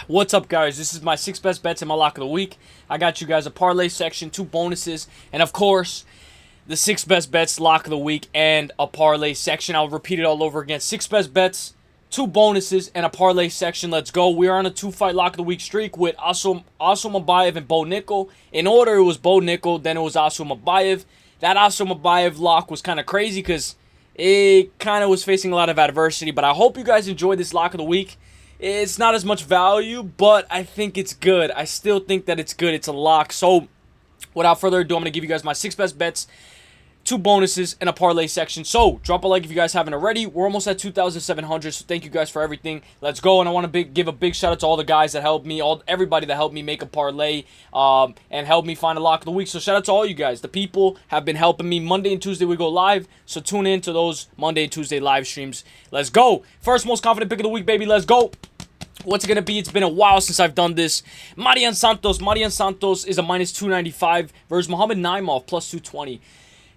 What's up, guys? This is my 6 best bets in my lock of the week. I got you guys a parlay section, 2 bonuses, and of course, the 6 best bets lock of the week and a parlay section. I'll repeat it all over again. 6 best bets, 2 bonuses, and a parlay section. Let's go. We are on a 2-fight lock of the week streak with Asim Abayev and Bo Nickel. In order, it was Bo Nickel, then it was Asim Abayev. That Asim Abayev lock was kind of crazy because it kind of was facing a lot of adversity, but I hope you guys enjoyed this lock of the week. It's not as much value, but I think it's good. I still think that it's good. It's a lock. So, without further ado, I'm going to give you guys my 6 best bets, 2 bonuses, and a parlay section. So, drop a like if you guys haven't already. We're almost at 2,700, so thank you guys for everything. Let's go, and I want to give a big shout out to all the guys that helped me, everybody that helped me make a parlay and helped me find a lock of the week. So, shout out to all you guys. The people have been helping me. Monday and Tuesday, we go live, so tune in to those Monday and Tuesday live streams. Let's go. First most confident pick of the week, baby. Let's go. What's it going to be? It's been a while since I've done this. Marian Santos. Marian Santos is a minus 295 versus Muhammad Naimov plus 220.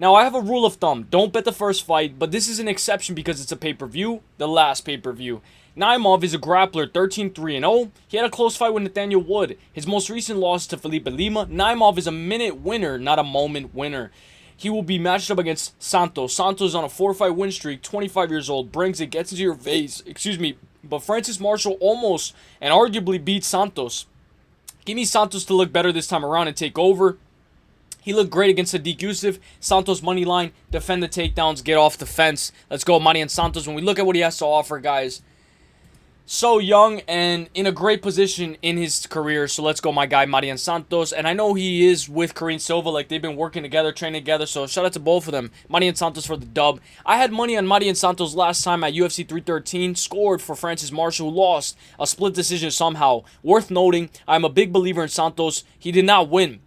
Now, I have a rule of thumb. Don't bet the first fight, but this is an exception because it's a pay-per-view, the last pay-per-view. Naimov is a grappler, 13-3-0. He had a close fight with Nathaniel Wood. His most recent loss to Felipe Lima. Naimov is a minute winner, not a moment winner. He will be matched up against Santos. Santos on a 4-fight win streak, 25 years old, brings it, gets into your face, but Francis Marshall almost and arguably beat Santos. Give me Santos to look better this time around and take over. He looked great against Sadiq Youssef. Santos money line, defend the takedowns, get off the fence. Let's go, Marian Santos. When we look at what he has to offer, guys, so young and in a great position in his career. So let's go, my guy, Marian Santos. And I know he is with Kareem Silva. Like, they've been working together, training together. So shout out to both of them. Marian Santos for the dub. I had money on Marian Santos last time at UFC 313. Scored for Francis Marshall, who lost a split decision somehow. Worth noting, I'm a big believer in Santos. He did not win.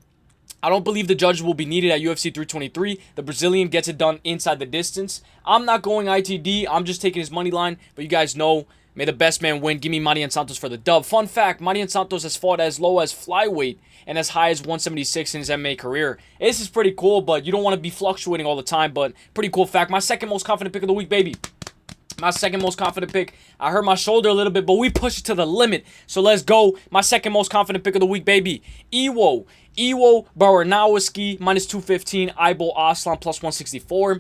I don't believe the judges will be needed at UFC 323. The Brazilian gets it done inside the distance. I'm not going ITD. I'm just taking his money line. But you guys know, may the best man win. Give me Marian Santos for the dub. Fun fact, Marian Santos has fought as low as flyweight and as high as 176 in his MMA career. This is pretty cool, but you don't want to be fluctuating all the time. But pretty cool fact. My second most confident pick of the week, baby. My second most confident pick. I hurt my shoulder a little bit, but we push it to the limit. So let's go. My second most confident pick of the week, baby. Iwo Baranowski, minus 215. Aibo Aslan, plus 164.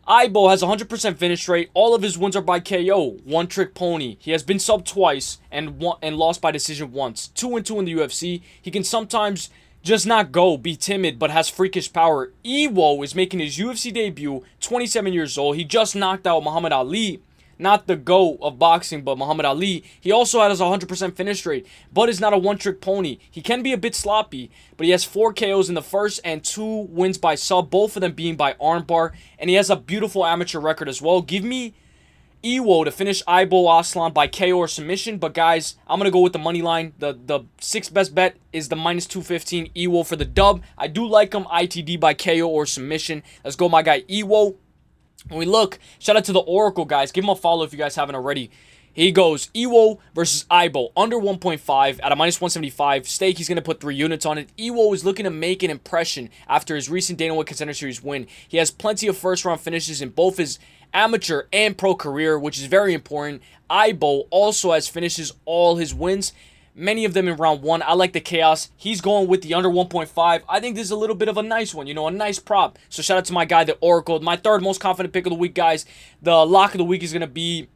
Aibo has 100% finish rate. All of his wins are by KO. One trick pony. He has been subbed twice and lost by decision once. 2-2 in the UFC. He can sometimes just not go, be timid, but has freakish power. Iwo is making his UFC debut, 27 years old. He just knocked out Muhammad Ali. Not the GOAT of boxing, but Muhammad Ali. He also has a 100% finish rate, but is not a one-trick pony. He can be a bit sloppy, but he has 4 KOs in the first and 2 wins by sub, both of them being by armbar, and he has a beautiful amateur record as well. Give me Iwo to finish Aibo Aslan by KO or submission, but guys, I'm going to go with the money line. The 6th best bet is the minus 215 Iwo for the dub. I do like him ITD by KO or submission. Let's go, my guy, Iwo. When we look, shout out to the Oracle, guys. Give him a follow if you guys haven't already. Here he goes. Iwo versus Aibo. Under 1.5 at a minus 175. Stake, he's going to put 3 units on it. Iwo is looking to make an impression after his recent Dana White Contender Series win. He has plenty of first-round finishes in both his amateur and pro career, which is very important. Aibo also has finishes all his wins, many of them in round 1. I like the chaos. He's going with the under 1.5. I think this is a little bit of a nice one, a nice prop. So shout out to my guy, the Oracle. My third most confident pick of the week, guys. The lock of the week is going to be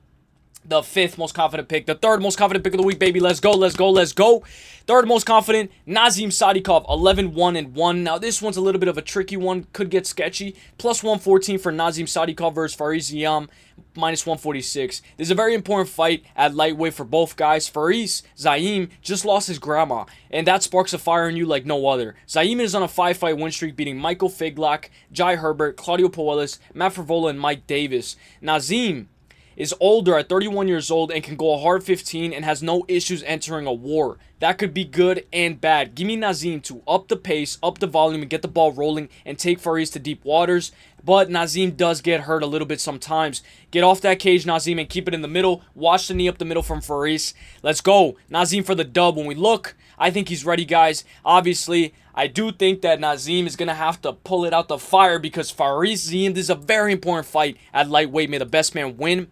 the 5th most confident pick. The 3rd most confident pick of the week, baby. Let's go, let's go, let's go. 3rd most confident, Nazim Sadikov, 11-1-1. Now, this one's a little bit of a tricky one. Could get sketchy. Plus 114 for Nazim Sadikov versus Faris Ziam, minus 146. This is a very important fight at lightweight for both guys. Faris Zaim just lost his grandma, and that sparks a fire in you like no other. Zaim is on a 5-fight win streak, beating Michael Figlak, Jai Herbert, Claudio Puelles, Matt Frivola, and Mike Davis. Nazim is older at 31 years old and can go a hard 15 and has no issues entering a war. That could be good and bad. Give me Nazim to up the pace, up the volume, and get the ball rolling and take Faris to deep waters. But Nazim does get hurt a little bit sometimes. Get off that cage, Nazim, and keep it in the middle. Watch the knee up the middle from Faris. Let's go. Nazim for the dub. When we look, I think he's ready, guys. Obviously, I do think that Nazim is going to have to pull it out the fire because Faris Ziam, this is a very important fight at lightweight. May the best man win.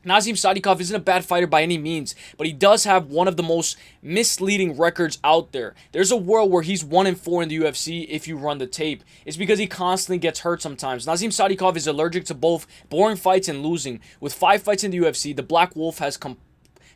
Nazim Sadikov isn't a bad fighter by any means, but he does have one of the most misleading records out there. There's a world where he's 1-4 in the UFC if you run the tape. It's because he constantly gets hurt sometimes. Nazim Sadikov is allergic to both boring fights and losing. With 5 fights in the UFC, the Black Wolf has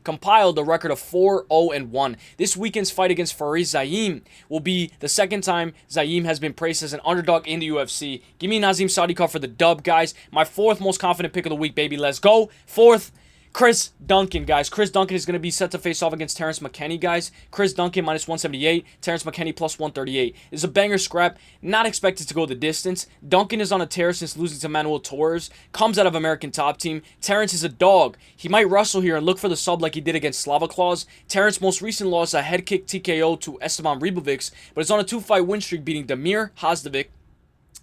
compiled a record of 4-0-1. This weekend's fight against Faris Zaim will be the second time Zaim has been praised as an underdog in the UFC. Give me Nazim Sadikov for the dub, guys. My 4th most confident pick of the week, baby. Let's go. 4th, Chris Duncan, guys. Chris Duncan is going to be set to face off against Terrence McKinney, guys. Chris Duncan minus 178, Terrence McKinney plus 138. This is a banger scrap, not expected to go the distance. Duncan is on a tear since losing to Manuel Torres, comes out of American Top Team. Terrence is a dog. He might wrestle here and look for the sub like he did against Slavaclaus. Terrence's most recent loss, a head kick TKO to Esteban Ribovics, but is on a 2-fight win streak beating Damir Hazdovic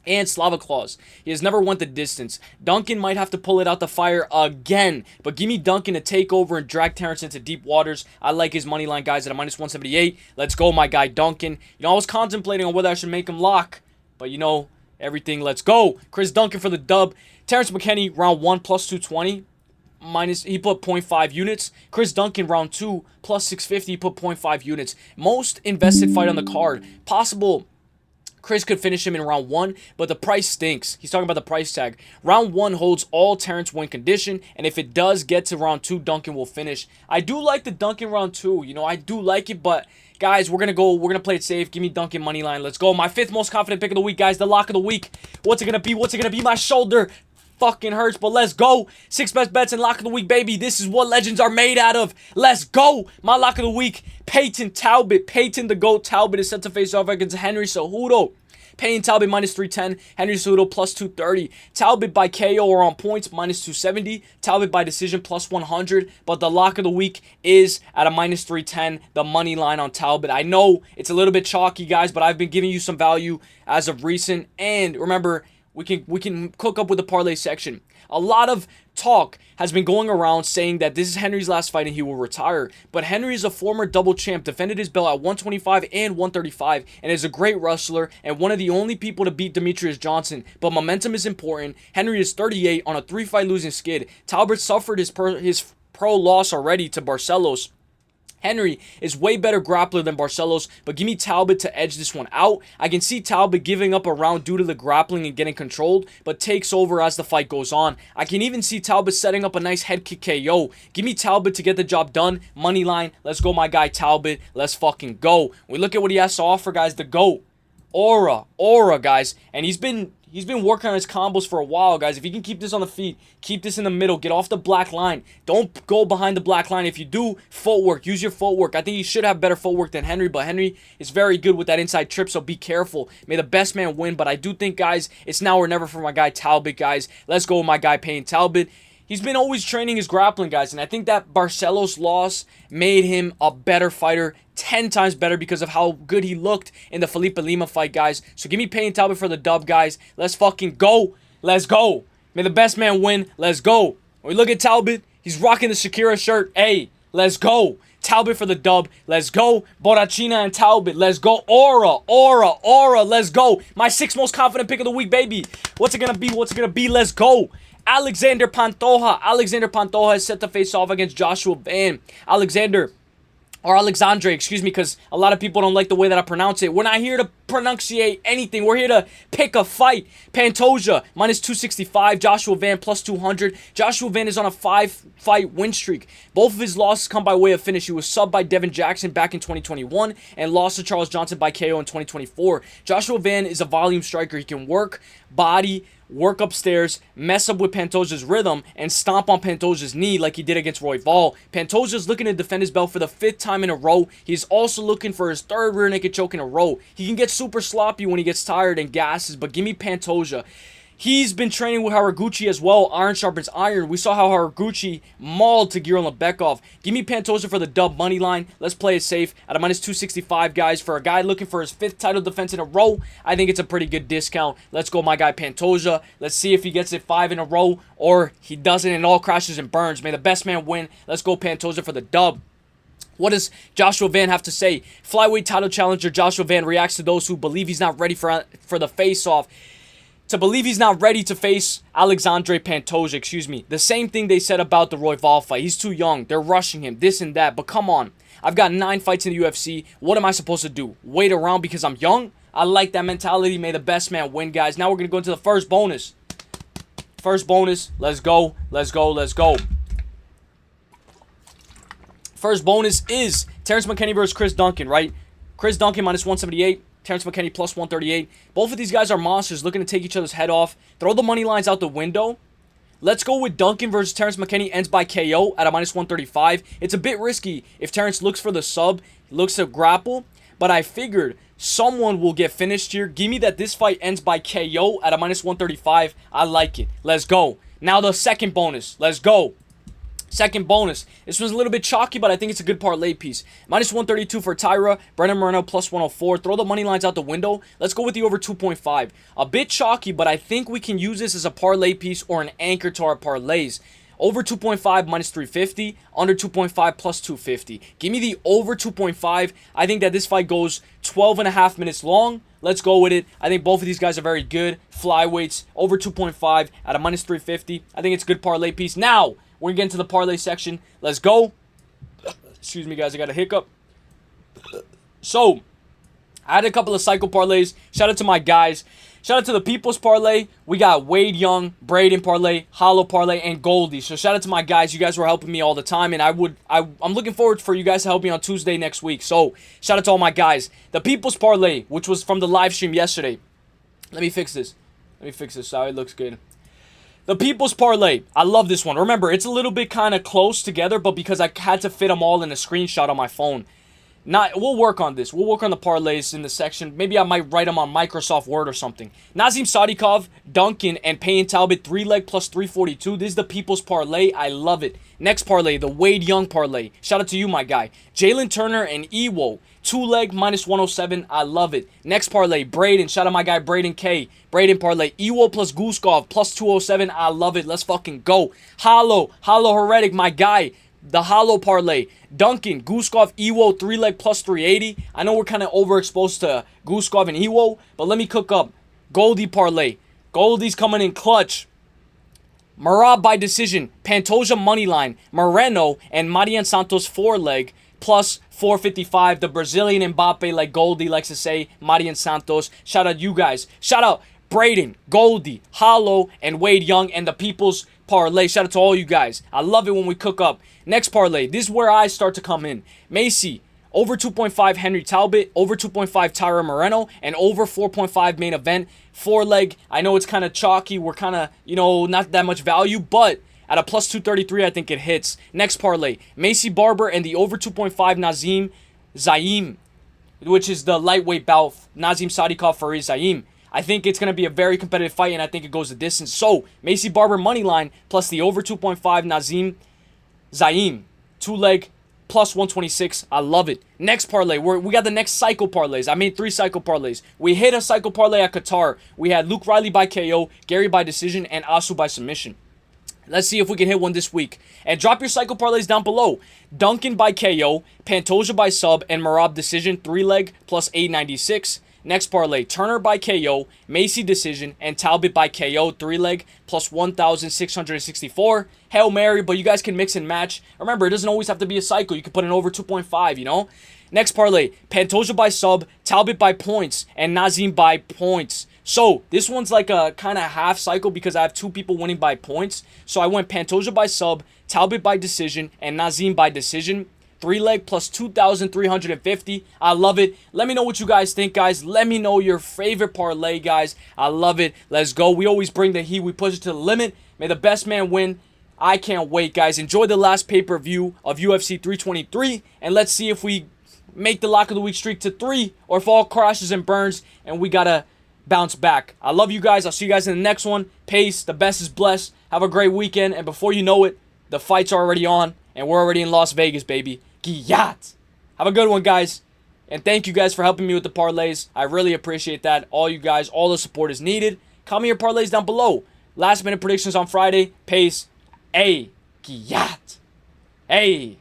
and Slavaclaus. He has never went the distance. Duncan might have to pull it out the fire again, but give me Duncan to take over and drag Terrence into deep waters. I like his money line, guys, at a minus 178. Let's go, my guy Duncan. You know, I was contemplating on whether I should make him lock, but you know, everything. Let's go. Chris Duncan for the dub. Terrence McKinney, round 1, plus 220. He put 0.5 units. Chris Duncan, round 2, plus 650. He put 0.5 units. Most invested fight on the card. Possible Chris could finish him in round 1, but the price stinks. He's talking about the price tag. Round 1 holds all Terrence win condition, and if it does get to round 2, Duncan will finish. I do like the Duncan round 2. You know, I do like it, but guys, we're gonna play it safe. Give me Duncan money line. Let's go. My 5th most confident pick of the week, guys. The lock of the week. What's it gonna be? What's it gonna be? My shoulder fucking hurts, but let's go. 6 best bets and lock of the week, baby. This is what legends are made out of. Let's go. My lock of the week, Peyton Talbot. Peyton the GOAT Talbot is set to face off against Henry Cejudo. Peyton Talbot minus 310, Henry Cejudo plus 230. Talbot by KO or on points minus 270. Talbot by decision plus 100. But the lock of the week is at a minus 310, the money line on Talbot. I know it's a little bit chalky, guys, but I've been giving you some value as of recent. And remember, we can cook up with the parlay section. A lot of talk has been going around saying that this is Henry's last fight and he will retire. But Henry is a former double champ, defended his belt at 125 and 135, and is a great wrestler and one of the only people to beat Demetrius Johnson. But momentum is important. Henry is 38 on a 3-fight losing skid. Talbot suffered his pro loss already to Barcelos. Henry is way better grappler than Barcelos, but give me Talbot to edge this one out. I can see Talbot giving up a round due to the grappling and getting controlled, but takes over as the fight goes on. I can even see Talbot setting up a nice head kick KO. Give me Talbot to get the job done. Money line. Let's go, my guy Talbot. Let's fucking go. We look at what he has to offer, guys. The GOAT. Aura, guys. And he's been working on his combos for a while, guys. If you can keep this on the feet, keep this in the middle, get off the black line. Don't go behind the black line. If you do, footwork. Use your footwork. I think he should have better footwork than Henry, but Henry is very good with that inside trip, so be careful. May the best man win, but I do think, guys, it's now or never for my guy Talbot, guys. Let's go with my guy Payne Talbot. He's been always training his grappling, guys, and I think that Barcelos loss made him a better fighter, 10 times better because of how good he looked in the Felipe Lima fight, guys. So give me Payne Talbot for the dub, guys. Let's fucking go. Let's go. May the best man win. Let's go. When we look at Talbot, he's rocking the Shakira shirt. Hey, let's go. Talbot for the dub. Let's go. Borrachina and Talbot. Let's go. Aura. Let's go. My 6th most confident pick of the week, baby. What's it gonna be? What's it gonna be? Let's go. Alexandre Pantoja is set to face off against Joshua Van. Alexandre, excuse me, because a lot of people don't like the way that I pronounce it. We're not here to pronunciate anything. We're here to pick a fight. Pantoja, minus 265. Joshua Van, plus 200. Joshua Van is on a 5-fight win streak. Both of his losses come by way of finish. He was subbed by Devin Jackson back in 2021 and lost to Charles Johnson by KO in 2024. Joshua Van is a volume striker. He can work, body, work upstairs, mess up with Pantoja's rhythm, and stomp on Pantoja's knee like he did against Royval. Pantoja's looking to defend his belt for the 5th time in a row. He's also looking for his 3rd rear naked choke in a row. He can get super sloppy when he gets tired and gasses, but give me Pantoja. He's been training with Haraguchi as well. Iron sharpens iron. We saw how Haraguchi mauled Tagir Lebekov. Give me Pantoja for the dub money line. Let's play it safe at a minus 265, guys. For a guy looking for his 5th title defense in a row, I think it's a pretty good discount. Let's go, my guy Pantoja. Let's see if he gets it 5 in a row or he doesn't and all crashes and burns. May the best man win. Let's go Pantoja for the dub. What does Joshua Van have to say? Flyweight title challenger Joshua Van reacts to those who believe he's not ready for the face-off. to believe he's not ready to face Alexandre Pantoja, excuse me. The same thing they said about the Royval fight. He's too young. They're rushing him, this and that. But come on. I've got 9 fights in the UFC. What am I supposed to do? Wait around because I'm young? I like that mentality. May the best man win, guys. Now we're going to go into the first bonus. First bonus. Let's go. Let's go. Let's go. First bonus is Terrence McKinney versus Chris Duncan, right? Chris Duncan minus 178. Terrence McKinney plus 138. Both of these guys are monsters looking to take each other's head off. Throw the money lines out the window. Let's go with Duncan versus Terrence McKinney ends by KO at a minus 135. It's a bit risky if Terrence looks for the sub, looks to grapple. But I figured someone will get finished here. Give me that this fight ends by KO at a minus 135. I like it. Let's go. Now the second bonus. Let's go. Second bonus. This one's a little bit chalky, but I think it's a good parlay piece. Minus 132 for Tyra. Brendan Moreno plus 104. Throw the money lines out the window. Let's go with the over 2.5. A bit chalky, but I think we can use this as a parlay piece or an anchor to our parlays. Over 2.5 minus 350. Under 2.5 plus 250. Give me the over 2.5. I think that this fight goes 12.5 minutes long. Let's go with it. I think both of these guys are very good. Flyweights. Over 2.5 at a minus 350. I think it's a good parlay piece. Now, we're going to get into the parlay section. Let's go. Excuse me, guys. I got a hiccup. So, I had a couple of cycle parlays. Shout out to my guys. Shout out to the People's Parlay. We got Wade Young, Braden Parlay, Hollow Parlay, and Goldie. So, shout out to my guys. You guys were helping me all the time. And I'm looking forward for you guys to help me on Tuesday next week. So, shout out to all my guys. The People's Parlay, which was from the live stream yesterday. Let me fix this. So it looks good. The People's Parlay. I love this one. Remember, it's a little bit kind of close together, but because I had to fit them all in a screenshot on my phone. We'll work on this. We'll work on the parlays in the section. Maybe I might write them on Microsoft Word or something. Nazim Sadikov, Duncan, and Payne Talbot, 3-leg plus 342. This is the People's Parlay. I love it. Next parlay, the Wade Young Parlay. Shout out to you, my guy. Jalen Turner and Ewo, 2-leg minus 107. I love it. Next parlay, Braden. Shout out my guy, Braden K. Braden Parlay. Ewo plus Guskov plus 207. I love it. Let's fucking go. Hollow Heretic, my guy. The Hollow Parlay. Duncan, Guskov, Ewo, 3-leg plus 380. I know we're kind of overexposed to Guskov and Ewo, but let me cook up. Goldie Parlay. Goldie's coming in clutch. Merab by decision. Pantoja moneyline. Moreno and Marian Santos 4-leg plus 455. The Brazilian Mbappe, like Goldie likes to say. Marian Santos. Shout out you guys. Shout out Braden, Goldie, Hollow, and Wade Young, and the People's Parlay. Shout out to all you guys. I love it when we cook up. Next parlay. This is where I start to come in. Macy, over 2.5 Henry Talbot, over 2.5 Tyra Moreno, and over 4.5 main event. 4-leg. I know it's kind of chalky. We're kind of, not that much value, but at a plus 233, I think it hits. Next parlay. Macy Barber and the over 2.5 Nazim Zaim, which is the lightweight bout. Nazim Sadikov for Zaim. I think it's going to be a very competitive fight, and I think it goes the distance. So, Macy Barber moneyline plus the over 2.5 Nazim Zaim. 2-leg plus 126. I love it. Next parlay. We got the next cycle parlays. I made 3 cycle parlays. We hit a cycle parlay at Qatar. We had Luke Riley by KO, Gary by decision, and Asu by submission. Let's see if we can hit one this week. And drop your cycle parlays down below. Duncan by KO, Pantoja by sub, and Merab decision. 3-leg plus 896. Next parlay, Turner by KO, Macy decision, and Talbot by KO, 3-leg, plus 1,664. Hail Mary, but you guys can mix and match. Remember, it doesn't always have to be a cycle. You can put in over 2.5, Next parlay, Pantoja by sub, Talbot by points, and Nazim by points. So, this one's like a kind of half cycle because I have 2 people winning by points. So, I went Pantoja by sub, Talbot by decision, and Nazim by decision. 3-leg plus 2,350. I love it. Let me know what you guys think, guys. Let me know your favorite parlay, guys. I love it. Let's go. We always bring the heat. We push it to the limit. May the best man win. I can't wait, guys. Enjoy the last pay-per-view of UFC 323. And let's see if we make the lock of the week streak to 3 or if all crashes and burns and we got to bounce back. I love you guys. I'll see you guys in the next one. Peace. The best is blessed. Have a great weekend. And before you know it, the fights are already on. And we're already in Las Vegas, baby. Giyat. Have a good one, guys. And thank you guys for helping me with the parlays. I really appreciate that. All you guys, all the support is needed. Comment your parlays down below. Last minute predictions on Friday. Pace. Hey. Giyat. Hey.